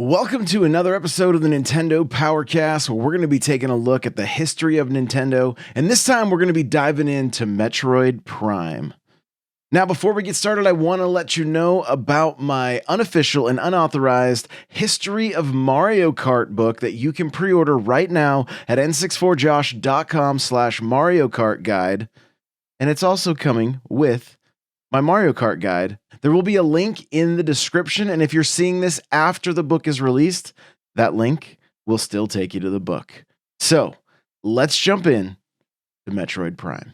Welcome to another episode of the Nintendo Powercast, where we're going to be taking a look at the history of Nintendo, and this time we're going to be diving into Metroid Prime. Now, before we get started, I want to let you know about my unofficial and unauthorized History of Mario Kart book that you can pre-order right now at n64josh.com/Mario Kart guide, and it's also coming with my Mario Kart guide. There will be a link in the description, and if you're seeing this after the book is released, that link will still take you to the book. So, let's jump in to Metroid Prime.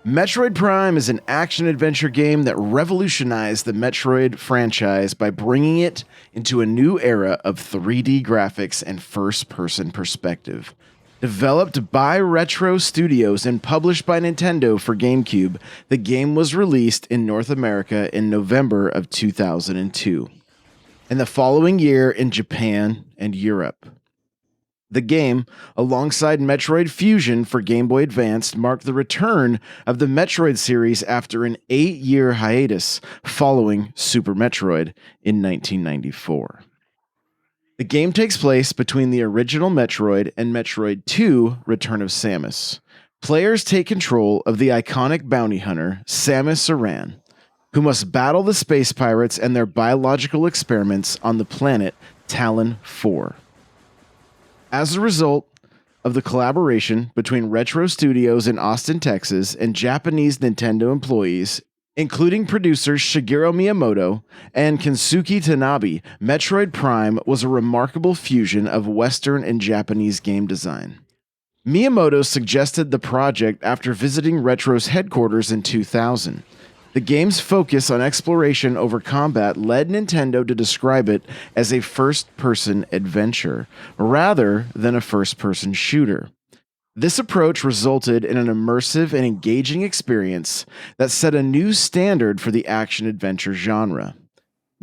Metroid Prime is an action-adventure game that revolutionized the Metroid franchise by bringing it into a new era of 3D graphics and first-person perspective. Developed by Retro Studios and published by Nintendo for GameCube, the game was released in North America in November of 2002, and the following year in Japan and Europe. The game, alongside Metroid Fusion for Game Boy Advance, marked the return of the Metroid series after an 8-year hiatus following Super Metroid in 1994. The game takes place between the original Metroid and Metroid 2: Return of Samus. Players take control of the iconic bounty hunter, Samus Aran, who must battle the space pirates and their biological experiments on the planet Talon 4. As a result of the collaboration between Retro Studios in Austin, Texas, and Japanese Nintendo employees, including producers Shigeru Miyamoto and Kensuke Tanabe, Metroid Prime was a remarkable fusion of Western and Japanese game design. Miyamoto suggested the project after visiting Retro's headquarters in 2000. The game's focus on exploration over combat led Nintendo to describe it as a first-person adventure, rather than a first-person shooter. This approach resulted in an immersive and engaging experience that set a new standard for the action-adventure genre.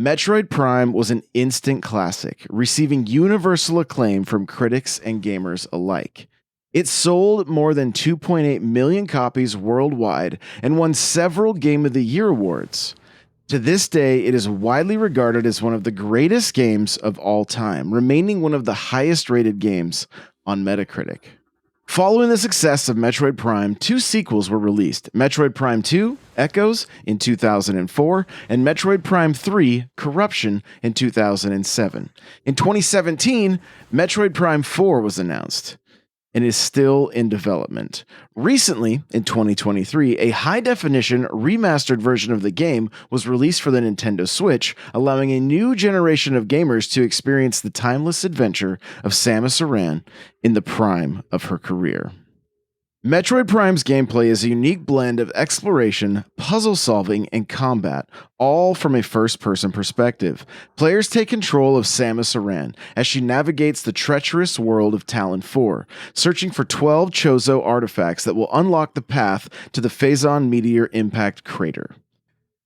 Metroid Prime was an instant classic, receiving universal acclaim from critics and gamers alike. It sold more than 2.8 million copies worldwide and won several Game of the Year awards. To this day, it is widely regarded as one of the greatest games of all time, remaining one of the highest-rated games on Metacritic. Following the success of Metroid Prime, 2 sequels were released: Metroid Prime 2: Echoes in 2004, and Metroid Prime 3: Corruption in 2007. In 2017, Metroid Prime 4 was announced and is still in development. Recently, in 2023, a high-definition remastered version of the game was released for the Nintendo Switch, allowing a new generation of gamers to experience the timeless adventure of Samus Aran in the prime of her career. Metroid Prime's gameplay is a unique blend of exploration, puzzle solving, and combat, all from a first-person perspective. Players take control of Samus Aran as she navigates the treacherous world of Talon 4, searching for 12 Chozo artifacts that will unlock the path to the Phazon Meteor Impact Crater.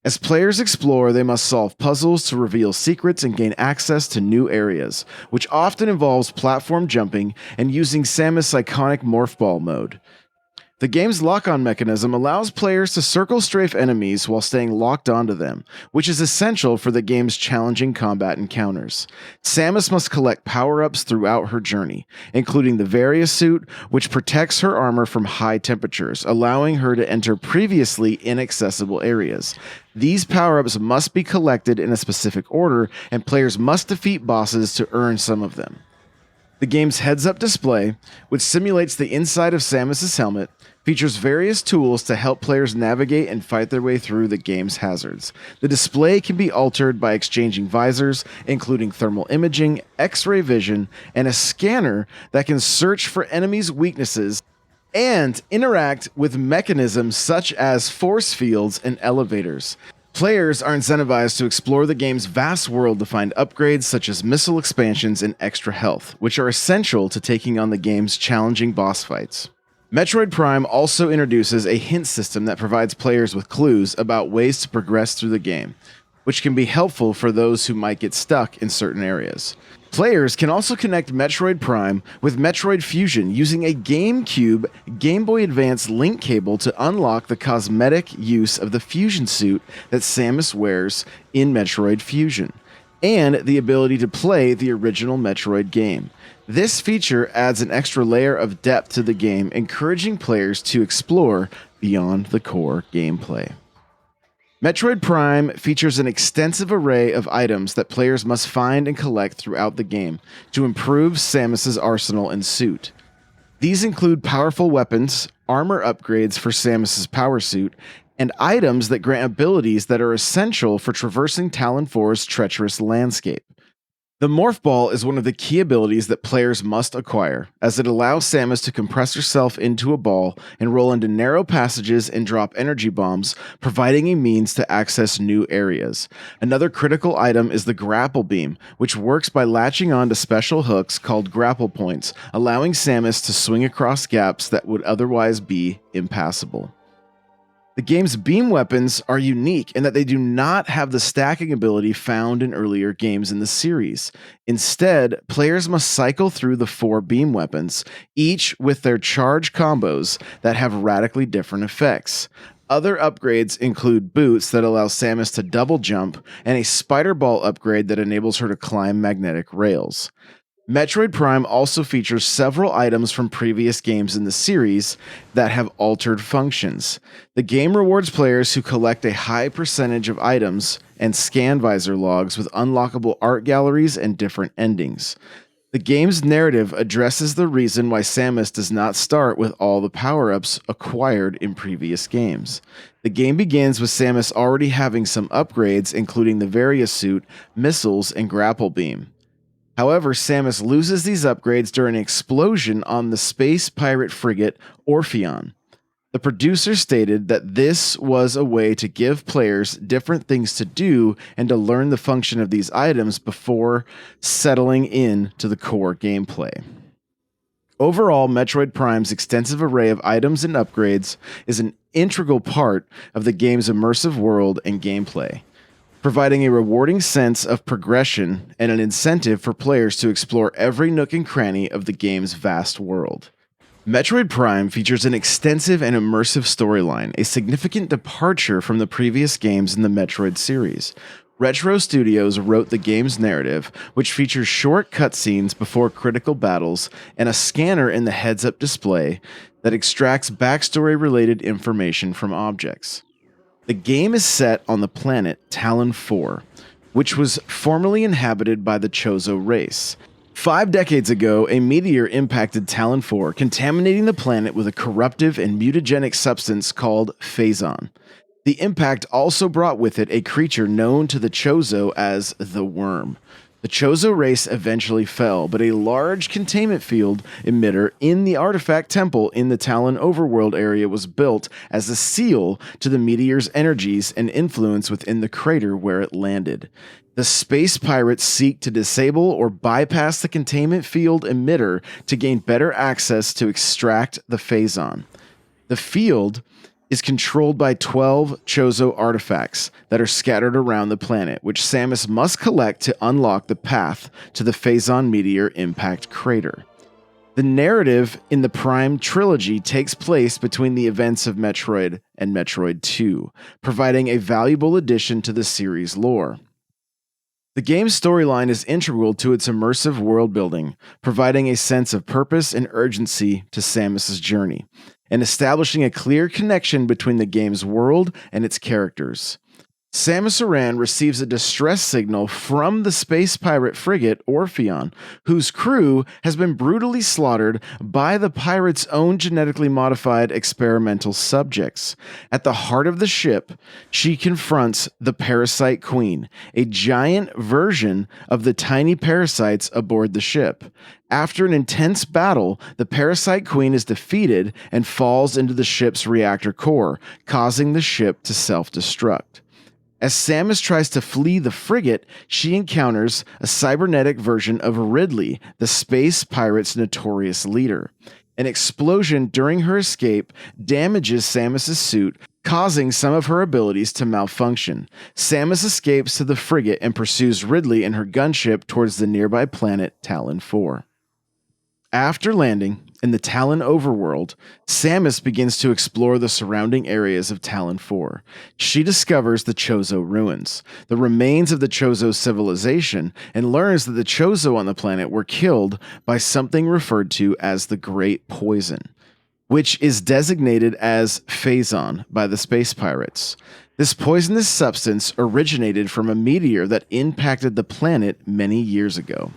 As players explore, they must solve puzzles to reveal secrets and gain access to new areas, which often involves platform jumping and using Samus' iconic Morph Ball mode. The game's lock-on mechanism allows players to circle strafe enemies while staying locked onto them, which is essential for the game's challenging combat encounters. Samus must collect power-ups throughout her journey, including the Varia suit, which protects her armor from high temperatures, allowing her to enter previously inaccessible areas. These power-ups must be collected in a specific order, and players must defeat bosses to earn some of them. The game's heads-up display, which simulates the inside of Samus' helmet, features various tools to help players navigate and fight their way through the game's hazards. The display can be altered by exchanging visors, including thermal imaging, X-ray vision, and a scanner that can search for enemies' weaknesses and interact with mechanisms such as force fields and elevators. Players are incentivized to explore the game's vast world to find upgrades such as missile expansions and extra health, which are essential to taking on the game's challenging boss fights. Metroid Prime also introduces a hint system that provides players with clues about ways to progress through the game. which can be helpful for those who might get stuck in certain areas. Players can also connect Metroid Prime with Metroid Fusion using a GameCube Game Boy Advance link cable to unlock the cosmetic use of the fusion suit that Samus wears in Metroid Fusion, and the ability to play the original Metroid game. This feature adds an extra layer of depth to the game, encouraging players to explore beyond the core gameplay. Metroid Prime features an extensive array of items that players must find and collect throughout the game to improve Samus's arsenal and suit. These include powerful weapons, armor upgrades for Samus's power suit, and items that grant abilities that are essential for traversing Talon 4's treacherous landscape. The Morph Ball is one of the key abilities that players must acquire, as it allows Samus to compress herself into a ball and roll into narrow passages and drop energy bombs, providing a means to access new areas. Another critical item is the Grapple Beam, which works by latching on to special hooks called grapple points, allowing Samus to swing across gaps that would otherwise be impassable. The game's beam weapons are unique in that they do not have the stacking ability found in earlier games in the series. Instead, players must cycle through the 4 beam weapons, each with their charge combos that have radically different effects. Other upgrades include boots that allow Samus to double jump, and a spider ball upgrade that enables her to climb magnetic rails. Metroid Prime also features several items from previous games in the series that have altered functions. The game rewards players who collect a high percentage of items and scan visor logs with unlockable art galleries and different endings. The game's narrative addresses the reason why Samus does not start with all the power-ups acquired in previous games. The game begins with Samus already having some upgrades, including the Varia suit, missiles, and grapple beam. However, Samus loses these upgrades during an explosion on the space pirate frigate Orpheon. The producer stated that this was a way to give players different things to do and to learn the function of these items before settling in to the core gameplay. Overall, Metroid Prime's extensive array of items and upgrades is an integral part of the game's immersive world and gameplay, providing a rewarding sense of progression and an incentive for players to explore every nook and cranny of the game's vast world. Metroid Prime features an extensive and immersive storyline, a significant departure from the previous games in the Metroid series. Retro Studios wrote the game's narrative, which features short cutscenes before critical battles and a scanner in the heads-up display that extracts backstory-related information from objects. The game is set on the planet Talon 4, which was formerly inhabited by the Chozo race. 5 decades ago, a meteor impacted Talon 4, contaminating the planet with a corruptive and mutagenic substance called phazon. The impact also brought with it a creature known to the Chozo as the Worm. The Chozo race eventually fell, but a large containment field emitter in the artifact temple in the Talon overworld area was built as a seal to the meteor's energies and influence within the crater where it landed. The space pirates seek to disable or bypass the containment field emitter to gain better access to extract the phazon. The field is controlled by 12 Chozo artifacts that are scattered around the planet, which Samus must collect to unlock the path to the phazon meteor impact crater. The narrative in the Prime trilogy takes place between the events of Metroid and Metroid 2, providing a valuable addition to the series' lore. The game's storyline is integral to its immersive world building, providing a sense of purpose and urgency to Samus's journey, and establishing a clear connection between the game's world and its characters. Samus Aran receives a distress signal from the space pirate frigate Orpheon, whose crew has been brutally slaughtered by the pirate's own genetically modified experimental subjects. At the heart of the ship, she confronts the Parasite Queen, a giant version of the tiny parasites aboard the ship. After an intense battle, the Parasite Queen is defeated and falls into the ship's reactor core, causing the ship to self-destruct. As Samus tries to flee the frigate, she encounters a cybernetic version of Ridley, the space pirate's notorious leader. An explosion during her escape damages Samus's suit, causing some of her abilities to malfunction. Samus escapes to the frigate and pursues Ridley and her gunship towards the nearby planet Talon 4. After landing in the Talon overworld, Samus begins to explore the surrounding areas of Talon 4. She discovers the Chozo ruins, the remains of the Chozo civilization, and learns that the Chozo on the planet were killed by something referred to as the Great Poison, which is designated as Phazon by the space pirates. This poisonous substance originated from a meteor that impacted the planet many years ago.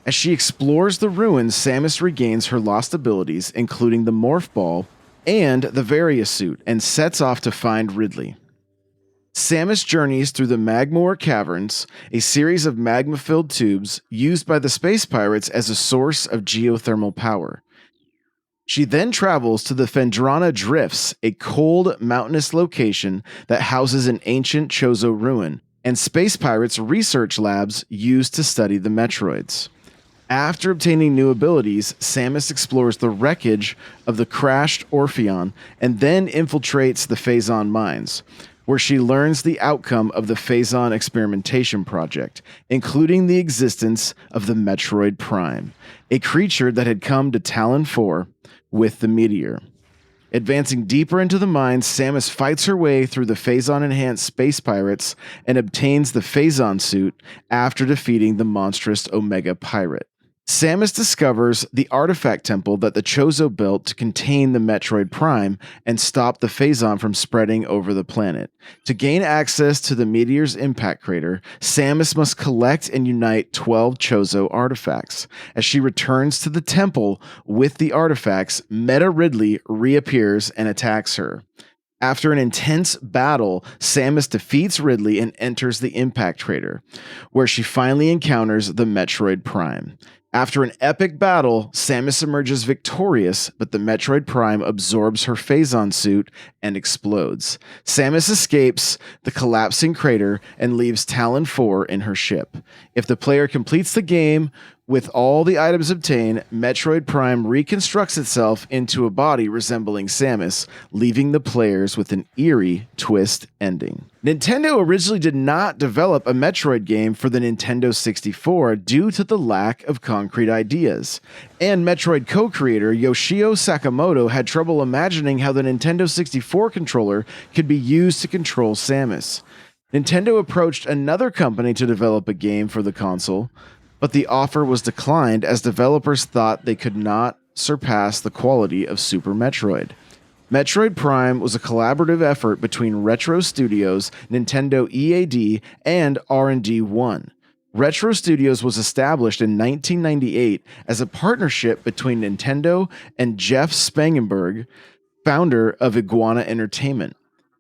As she explores the ruins, Samus regains her lost abilities, including the Morph Ball and the Varia Suit, and sets off to find Ridley. Samus journeys through the Magmoor Caverns, a series of magma-filled tubes used by the space pirates as a source of geothermal power. She then travels to the Phendrana Drifts, a cold, mountainous location that houses an ancient Chozo ruin, and space pirates' research labs used to study the Metroids. After obtaining new abilities, Samus explores the wreckage of the crashed Orpheon and then infiltrates the Phazon mines, where she learns the outcome of the Phazon experimentation project, including the existence of the Metroid Prime, a creature that had come to Talon 4 with the meteor. Advancing deeper into the mines, Samus fights her way through the Phazon-enhanced space pirates and obtains the Phazon suit after defeating the monstrous Omega Pirate. Samus discovers the artifact temple that the Chozo built to contain the Metroid Prime and stop the Phazon from spreading over the planet. To gain access to the meteor's impact crater, Samus must collect and unite 12 Chozo artifacts. As she returns to the temple with the artifacts, Meta Ridley reappears and attacks her. After an intense battle, Samus defeats Ridley and enters the impact crater, where she finally encounters the Metroid Prime. After an epic battle, Samus emerges victorious, but the Metroid Prime absorbs her Phazon suit and explodes. Samus escapes the collapsing crater and leaves Talon 4 in her ship. If the player completes the game with all the items obtained, Metroid Prime reconstructs itself into a body resembling Samus, leaving the players with an eerie twist ending. Nintendo originally did not develop a Metroid game for the Nintendo 64 due to the lack of concrete ideas, and Metroid co-creator Yoshio Sakamoto had trouble imagining how the Nintendo 64 controller could be used to control Samus. Nintendo approached another company to develop a game for the console, but the offer was declined as developers thought they could not surpass the quality of Super Metroid. Metroid Prime was a collaborative effort between Retro Studios, Nintendo EAD, and R&D 1. Retro Studios was established in 1998 as a partnership between Nintendo and Jeff Spangenberg, founder of Iguana Entertainment.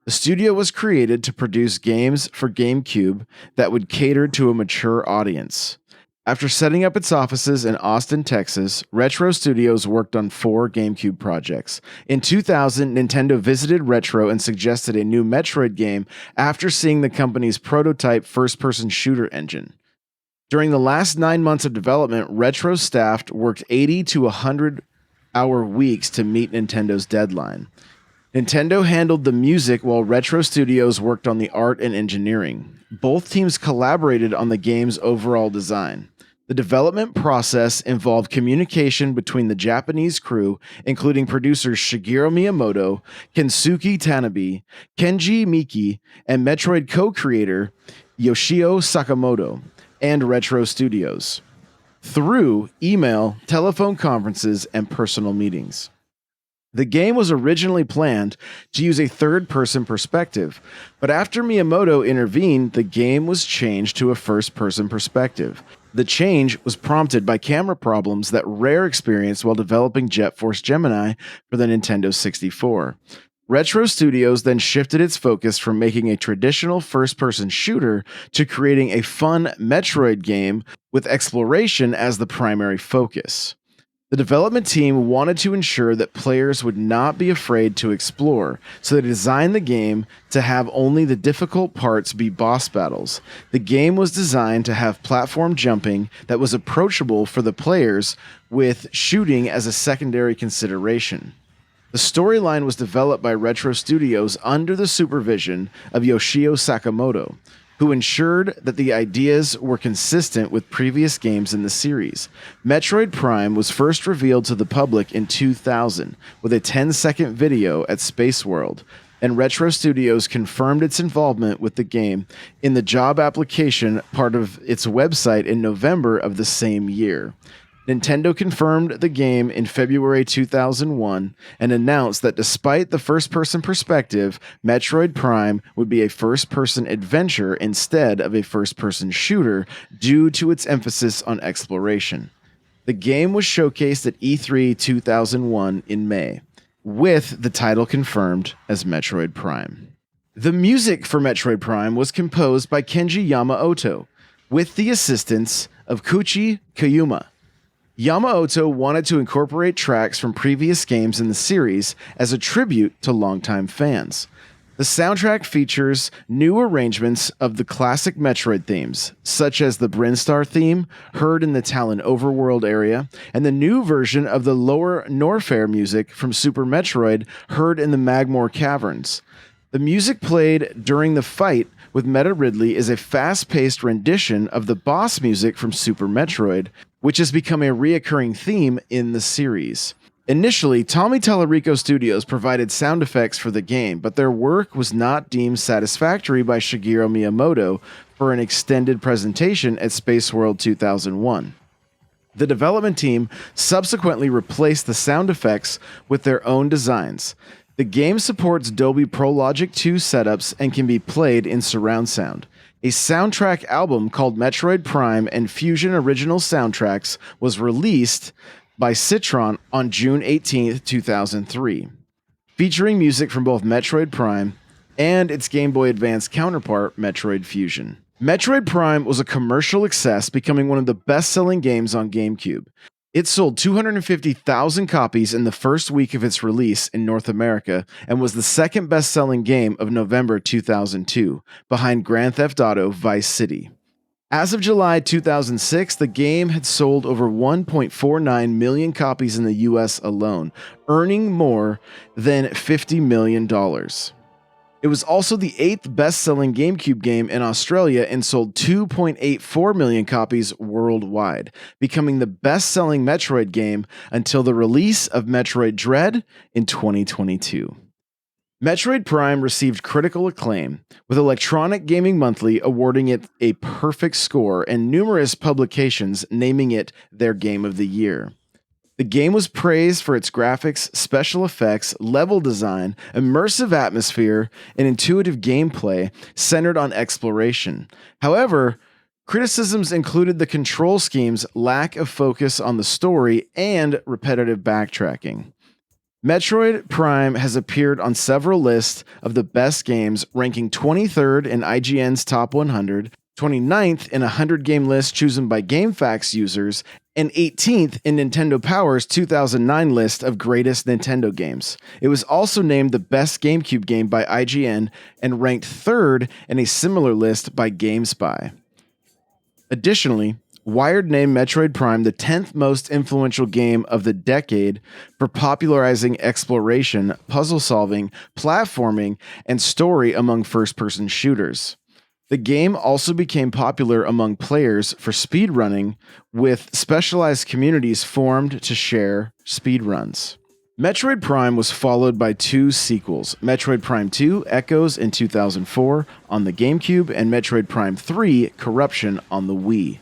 The studio was created to produce games for GameCube that would cater to a mature audience. After setting up its offices in Austin, Texas, Retro Studios worked on 4 GameCube projects. In 2000, Nintendo visited Retro and suggested a new Metroid game after seeing the company's prototype first-person shooter engine. During the last 9 months of development, Retro staff worked 80 to 100-hour weeks to meet Nintendo's deadline. Nintendo handled the music while Retro Studios worked on the art and engineering. Both teams collaborated on the game's overall design. The development process involved communication between the Japanese crew, including producers Shigeru Miyamoto, Kensuke Tanabe, Kenji Miki, and Metroid co-creator Yoshio Sakamoto, and Retro Studios, through email, telephone conferences, and personal meetings. The game was originally planned to use a third-person perspective, but after Miyamoto intervened, the game was changed to a first-person perspective. The change was prompted by camera problems that Rare experienced while developing Jet Force Gemini for the Nintendo 64. Retro Studios then shifted its focus from making a traditional first-person shooter to creating a fun Metroid game with exploration as the primary focus. The development team wanted to ensure that players would not be afraid to explore, so they designed the game to have only the difficult parts be boss battles. The game was designed to have platform jumping that was approachable for the players, with shooting as a secondary consideration. The storyline was developed by Retro Studios under the supervision of Yoshio Sakamoto, who ensured that the ideas were consistent with previous games in the series. Metroid Prime was first revealed to the public in 2000 with a 10-second video at Space World, and Retro Studios confirmed its involvement with the game in the job application part of its website in November of the same year. Nintendo confirmed the game in February 2001 and announced that despite the first-person perspective, Metroid Prime would be a first-person adventure instead of a first-person shooter due to its emphasis on exploration. The game was showcased at E3 2001 in May, with the title confirmed as Metroid Prime. The music for Metroid Prime was composed by Kenji Yamamoto, with the assistance of Kuchi Koyuma. Yamamoto wanted to incorporate tracks from previous games in the series as a tribute to longtime fans. The soundtrack features new arrangements of the classic Metroid themes, such as the Brinstar theme, heard in the Talon Overworld area, and the new version of the Lower Norfair music from Super Metroid, heard in the Magmore Caverns. The music played during the fight with Meta Ridley is a fast-paced rendition of the boss music from Super Metroid, which has become a reoccurring theme in the series. Initially, Tommy Tallarico Studios provided sound effects for the game, but their work was not deemed satisfactory by Shigeru Miyamoto for an extended presentation at Space World 2001. The development team subsequently replaced the sound effects with their own designs. The game supports Dolby Pro Logic 2 setups and can be played in surround sound. A soundtrack album called Metroid Prime and Fusion Original Soundtracks was released by Citron on June 18, 2003, featuring music from both Metroid Prime and its Game Boy Advance counterpart, Metroid Fusion. Metroid Prime was a commercial success, becoming one of the best-selling games on GameCube. It sold 250,000 copies in the first week of its release in North America and was the second best-selling game of November 2002, behind Grand Theft Auto Vice City. As of July 2006, the game had sold over 1.49 million copies in the US alone, earning more than $50 million. It was also the 8th best-selling GameCube game in Australia and sold 2.84 million copies worldwide, becoming the best-selling Metroid game until the release of Metroid Dread in 2022. Metroid Prime received critical acclaim, with Electronic Gaming Monthly awarding it a perfect score and numerous publications naming it their Game of the Year. The game was praised for its graphics, special effects, level design, immersive atmosphere, and intuitive gameplay centered on exploration. However, criticisms included the control scheme's lack of focus on the story and repetitive backtracking. Metroid Prime has appeared on several lists of the best games, ranking 23rd in IGN's Top 100, 29th in a 100-game list chosen by GameFAQs users, and 18th in Nintendo Power's 2009 list of greatest Nintendo games. It was also named the best GameCube game by IGN and ranked 3rd in a similar list by GameSpy. Additionally, Wired named Metroid Prime the 10th most influential game of the decade for popularizing exploration, puzzle solving, platforming, and story among first-person shooters. The game also became popular among players for speedrunning, with specialized communities formed to share speedruns. Metroid Prime was followed by 2 sequels, Metroid Prime 2 Echoes in 2004 on the GameCube and Metroid Prime 3 Corruption on the Wii.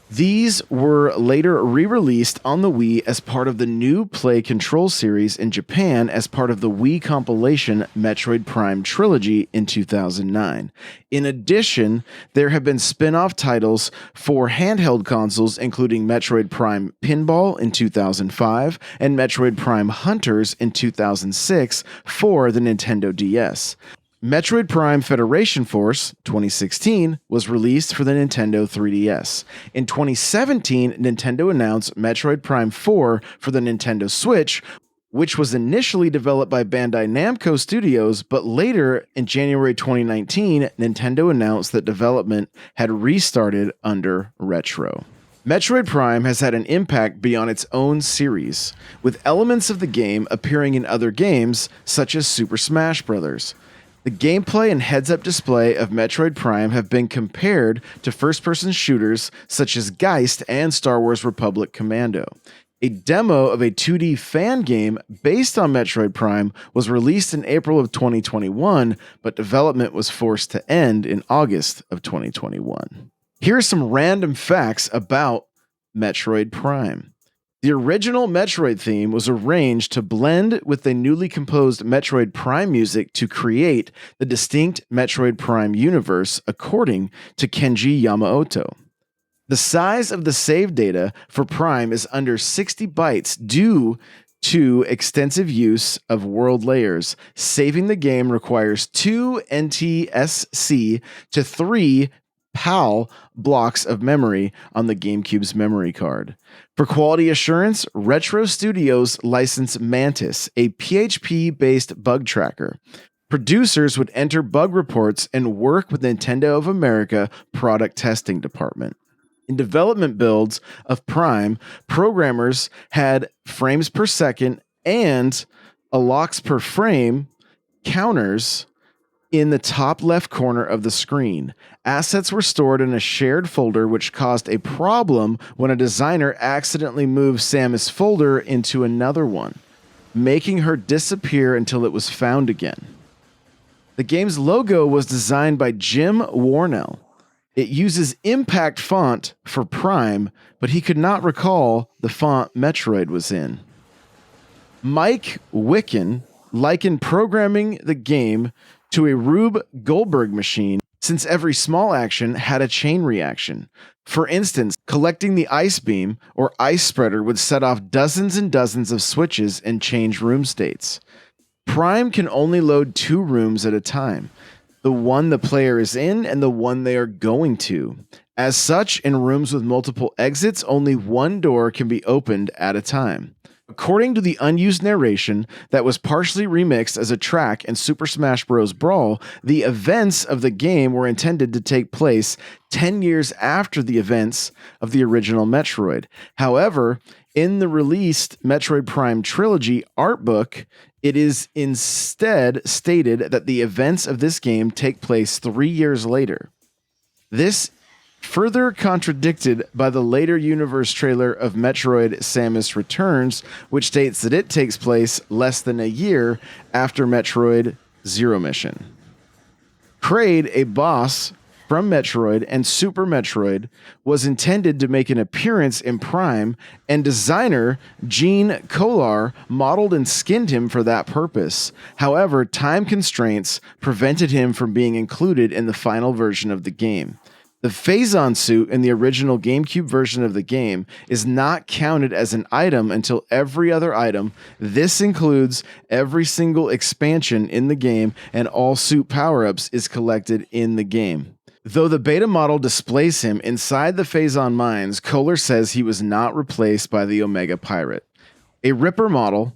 These were later re-released on the Wii as part of the new Play Control series in Japan as part of the Wii compilation Metroid Prime Trilogy in 2009. In addition, there have been spin-off titles for handheld consoles including Metroid Prime Pinball in 2005 and Metroid Prime Hunters in 2006 for the Nintendo DS. Metroid Prime Federation Force 2016 was released for the Nintendo 3DS. In 2017, Nintendo announced Metroid Prime 4 for the Nintendo Switch, which was initially developed by Bandai Namco Studios, but later in January 2019, Nintendo announced that development had restarted under Retro. Metroid Prime has had an impact beyond its own series, with elements of the game appearing in other games, such as Super Smash Bros. The gameplay and heads-up display of Metroid Prime have been compared to first-person shooters such as Geist and Star Wars Republic Commando. A demo of a 2D fan game based on Metroid Prime was released in April of 2021, but development was forced to end in August of 2021. Here are some random facts about Metroid Prime. The original Metroid theme was arranged to blend with the newly composed Metroid Prime music to create the distinct Metroid Prime universe, according to Kenji Yamamoto. The size of the save data for Prime is under 60 bytes due to extensive use of world layers. Saving the game requires 2 NTSC to 3 PAL blocks of memory on the GameCube's memory card. For quality assurance, Retro Studios licensed Mantis, a PHP-based bug tracker. Producers would enter bug reports and work with Nintendo of America product testing department. In development builds of Prime, programmers had frames per second and a locks per frame counters in the top left corner of the screen. Assets were stored in a shared folder, which caused a problem when a designer accidentally moved Samus' folder into another one, making her disappear until it was found again. The game's logo was designed by Jim Warnell. It uses Impact font for Prime, but he could not recall the font Metroid was in. Mike Wicken likened programming the game to a Rube Goldberg machine, since every small action had a chain reaction. For instance, collecting the ice beam or ice spreader would set off dozens and dozens of switches and change room states. Prime can only load 2 rooms at a time, the one the player is in and the one they are going to. As such, in rooms with multiple exits, only one door can be opened at a time. According to the unused narration that was partially remixed as a track in Super Smash Bros. Brawl, the events of the game were intended to take place 10 years after the events of the original Metroid. However, in the released Metroid Prime Trilogy art book, it is instead stated that the events of this game take place 3 years later. This further contradicted by the later universe trailer of Metroid Samus Returns, which states that it takes place less than a year after Metroid Zero Mission. Kraid, a boss from Metroid and Super Metroid, was intended to make an appearance in Prime, and designer Gene Kolar modeled and skinned him for that purpose. However, time constraints prevented him from being included in the final version of the game. The Phazon suit in the original GameCube version of the game is not counted as an item until every other item. This includes every single expansion in the game, and all suit power-ups is collected in the game. Though the beta model displays him inside the Phazon mines, Kohler says he was not replaced by the Omega Pirate. A Ripper model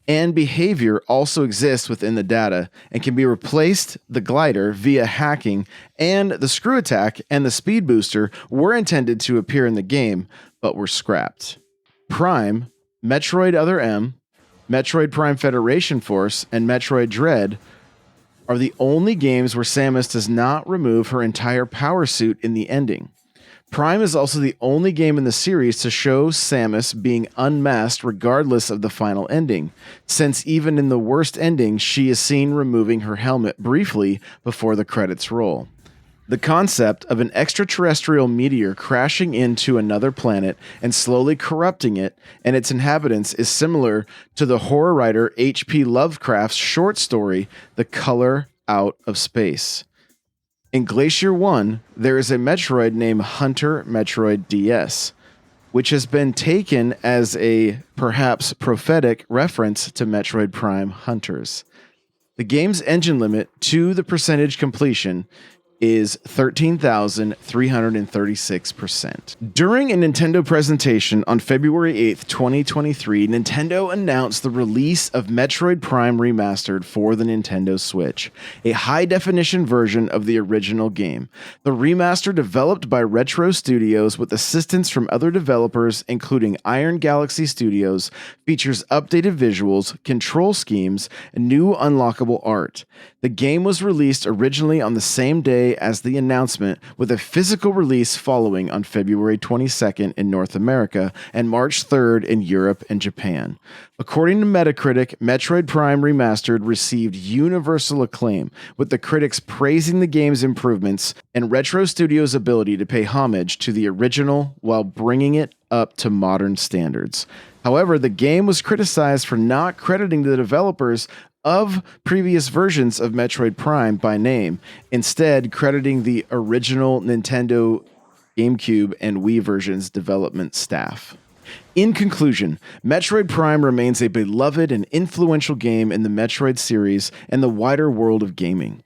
and behavior also exists within the data and can be replaced the glider via hacking, and the screw attack and the speed booster were intended to appear in the game, but were scrapped. Prime, Metroid Other M, Metroid Prime Federation Force, and Metroid Dread are the only games where Samus does not remove her entire power suit in the ending. Prime is also the only game in the series to show Samus being unmasked regardless of the final ending, since even in the worst ending, she is seen removing her helmet briefly before the credits roll. The concept of an extraterrestrial meteor crashing into another planet and slowly corrupting it and its inhabitants is similar to the horror writer H.P. Lovecraft's short story, The Color Out of Space. In Glacier 1, there is a Metroid named Hunter Metroid DS, which has been taken as a perhaps prophetic reference to Metroid Prime Hunters. The game's engine limit to the percentage completion is 13,336%. During a Nintendo presentation on February 8th, 2023, Nintendo announced the release of Metroid Prime Remastered for the Nintendo Switch, a high-definition version of the original game. The remaster, developed by Retro Studios with assistance from other developers, including Iron Galaxy Studios, features updated visuals, control schemes, and new unlockable art. The game was released originally on the same day as the announcement, with a physical release following on February 22nd in North America and March 3rd in Europe and Japan. According to Metacritic, Metroid Prime Remastered received universal acclaim, with the critics praising the game's improvements and Retro Studios' ability to pay homage to the original while bringing it up to modern standards. However, the game was criticized for not crediting the developers of previous versions of Metroid Prime by name, instead crediting the original Nintendo, GameCube, and Wii versions' development staff. In conclusion, Metroid Prime remains a beloved and influential game in the Metroid series and the wider world of gaming.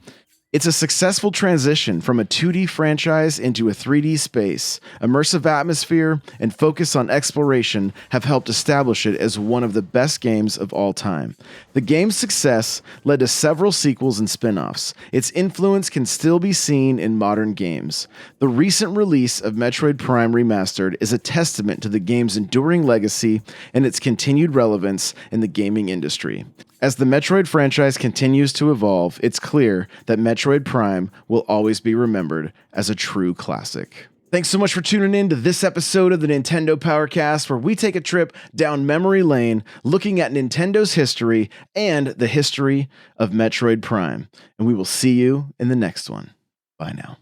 It's a successful transition from a 2D franchise into a 3D space. Immersive atmosphere and focus on exploration have helped establish it as one of the best games of all time. The game's success led to several sequels and spin-offs. Its influence can still be seen in modern games. The recent release of Metroid Prime Remastered is a testament to the game's enduring legacy and its continued relevance in the gaming industry. As the Metroid franchise continues to evolve, it's clear that Metroid Prime will always be remembered as a true classic. Thanks so much for tuning in to this episode of the Nintendo Powercast, where we take a trip down memory lane, looking at Nintendo's history and the history of Metroid Prime. And we will see you in the next one. Bye now.